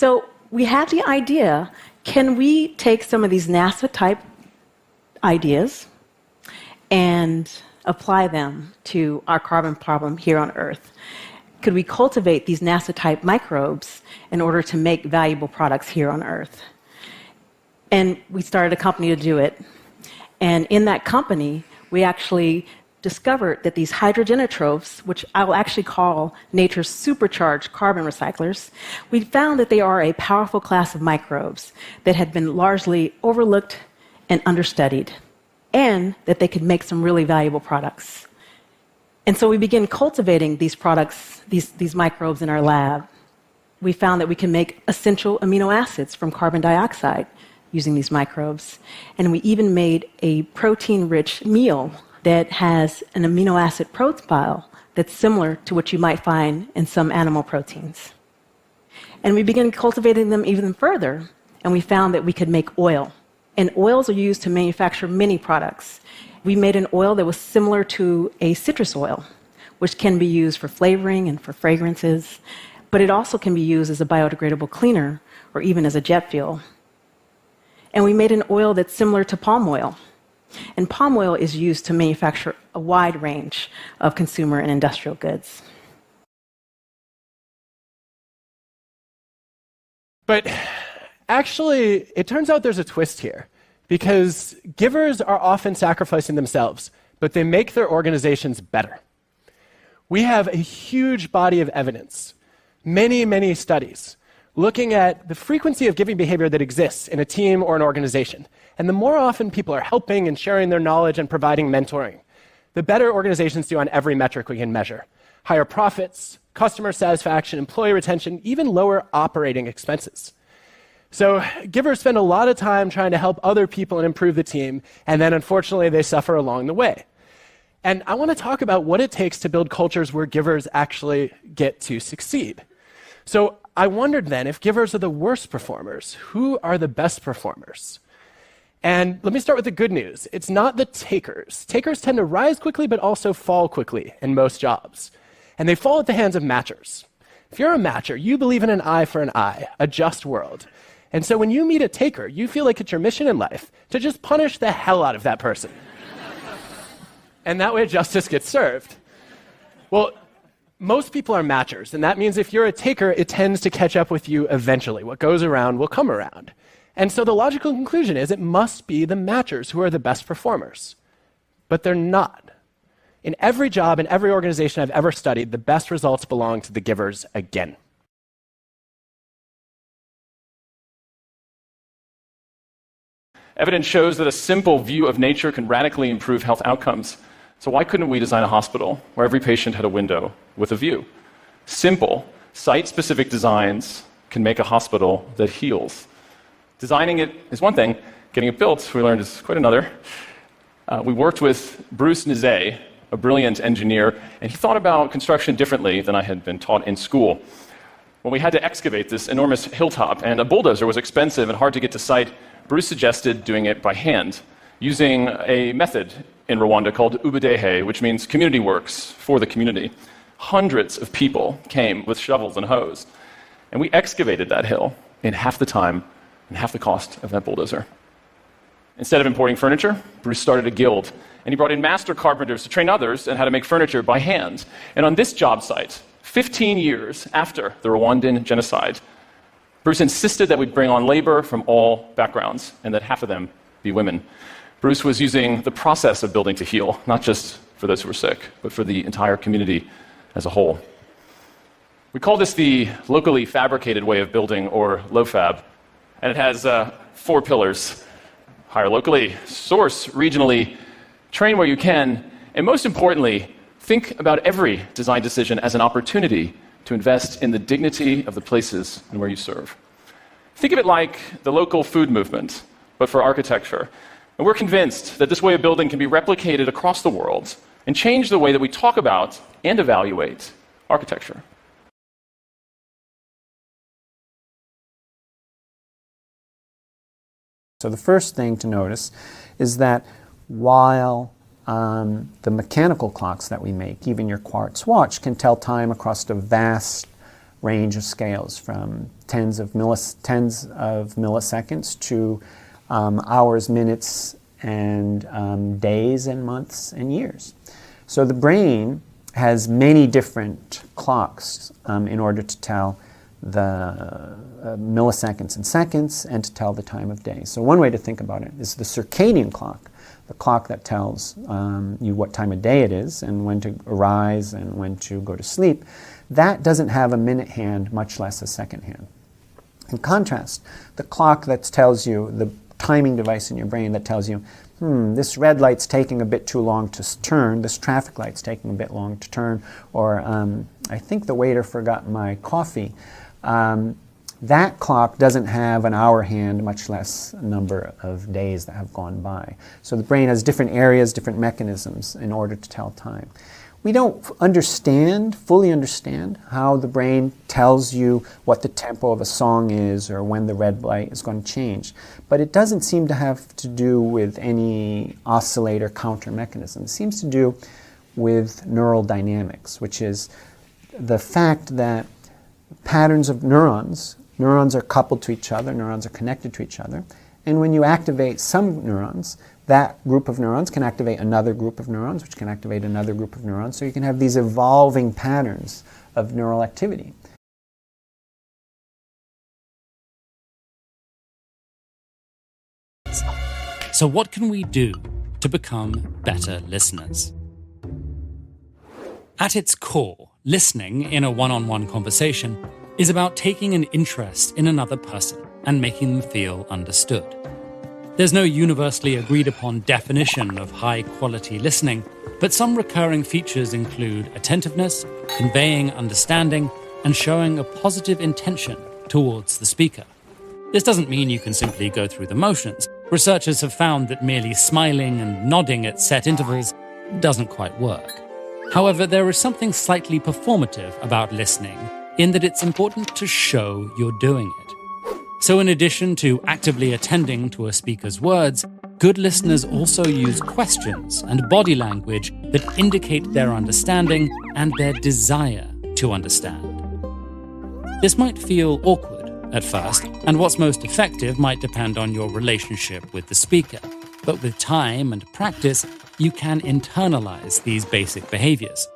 So we had the idea, can we take some of these NASA-type ideas and apply them to our carbon problem here on Earth? Could we cultivate these NASA-type microbes in order to make valuable products here on Earth? And we started a company to do it. And in that company, we actually discovered that these hydrogenotrophs, which I will actually call nature's supercharged carbon recyclers, we found that they are a powerful class of microbes that had been largely overlooked and understudied, and that they could make some really valuable products. And so we began cultivating these products, these microbes in our lab. We found that we can make essential amino acids from carbon dioxide using these microbes. And we even made a protein-rich meal that has an amino acid profile that's similar to what you might find in some animal proteins. And we began cultivating them even further, and we found that we could make oil. And oils are used to manufacture many products. We made an oil that was similar to a citrus oil, which can be used for flavoring and for fragrances, but it also can be used as a biodegradable cleaner or even as a jet fuel. And we made an oil that's similar to palm oil. And palm oil is used to manufacture a wide range of consumer and industrial goods. But actually, it turns out there's a twist here, because givers are often sacrificing themselves, but they make their organizations better. We have a huge body of evidence, many studies, looking at the frequency of giving behavior that exists in a team or an organization. And the more often people are helping and sharing their knowledge and providing mentoring, the better organizations do on every metric we can measure. Higher profits, customer satisfaction, employee retention, even lower operating expenses. So givers spend a lot of time trying to help other people and improve the team, and then unfortunately they suffer along the way. And I want to talk about what it takes to build cultures where givers actually get to succeed. So I wondered then, if givers are the worst performers, who are the best performers? And let me start with the good news. It's not the takers. Takers tend to rise quickly, but also fall quickly in most jobs. And they fall at the hands of matchers. If you're a matcher, you believe in an eye for an eye, a just world. And so when you meet a taker, you feel like it's your mission in life to just punish the hell out of that person. And that way justice gets served. Well, most people are matchers, and that means if you're a taker, it tends to catch up with you eventually. What goes around will come around. And so the logical conclusion is it must be the matchers who are the best performers. But they're not. In every job, in every organization I've ever studied, the best results belong to the givers again. Evidence shows that a simple view of nature can radically improve health outcomes. So why couldn't we design a hospital where every patient had a window with a view? Simple, site-specific designs can make a hospital that heals. Designing it is one thing, getting it built, we learned, is quite another. We worked with Bruce Nizet, a brilliant engineer, and he thought about construction differently than I had been taught in school. When we had to excavate this enormous hilltop, and a bulldozer was expensive and hard to get to site, Bruce suggested doing it by hand, using a method in Rwanda called Ubudehe, which means community works for the community. Hundreds of people came with shovels and hoes, and we excavated that hill in half the time and half the cost of that bulldozer. Instead of importing furniture, Bruce started a guild, and he brought in master carpenters to train others on how to make furniture by hand. And on this job site, 15 years after the Rwandan genocide, Bruce insisted that we bring on labor from all backgrounds and that half of them be women. Bruce was using the process of building to heal, not just for those who were sick, but for the entire community as a whole. We call this the locally fabricated way of building, or LoFab, and it has 4 pillars. Hire locally, source regionally, train where you can, and most importantly, think about every design decision as an opportunity to invest in the dignity of the places and where you serve. Think of it like the local food movement, but for architecture. And we're convinced that this way of building can be replicated across the world and change the way that we talk about and evaluate architecture. So the first thing to notice is that while the mechanical clocks that we make, even your quartz watch, can tell time across a vast range of scales from tens of milliseconds to hours, minutes, and days and months and years. So the brain has many different clocks in order to tell the milliseconds and seconds and to tell the time of day. So one way to think about it is the circadian clock, the clock that tells you what time of day it is and when to arise and when to go to sleep. That doesn't have a minute hand, much less a second hand. In contrast, the clock that tells you, the timing device in your brain that tells you, this red light's taking a bit too long to turn, this traffic light's taking a bit long to turn, or I think the waiter forgot my coffee. That clock doesn't have an hour hand, much less a number of days that have gone by. So the brain has different areas, different mechanisms in order to tell time. We don't fully understand how the brain tells you what the tempo of a song is or when the red light is going to change. But it doesn't seem to have to do with any oscillator counter mechanism. It seems to do with neural dynamics, which is the fact that patterns of neurons are coupled to each other, neurons are connected to each other, and when you activate some neurons, that group of neurons can activate another group of neurons, which can activate another group of neurons, so you can have these evolving patterns of neural activity. So what can we do to become better listeners? At its core, listening in a one-on-one conversation is about taking an interest in another person and making them feel understood. There's no universally agreed upon definition of high-quality listening, but some recurring features include attentiveness, conveying understanding, and showing a positive intention towards the speaker. This doesn't mean you can simply go through the motions. Researchers have found that merely smiling and nodding at set intervals doesn't quite work. However, there is something slightly performative about listening in that it's important to show you're doing it. So in addition to actively attending to a speaker's words, good listeners also use questions and body language that indicate their understanding and their desire to understand. This might feel awkward at first, and what's most effective might depend on your relationship with the speaker. But with time and practice, you can internalize these basic behaviors.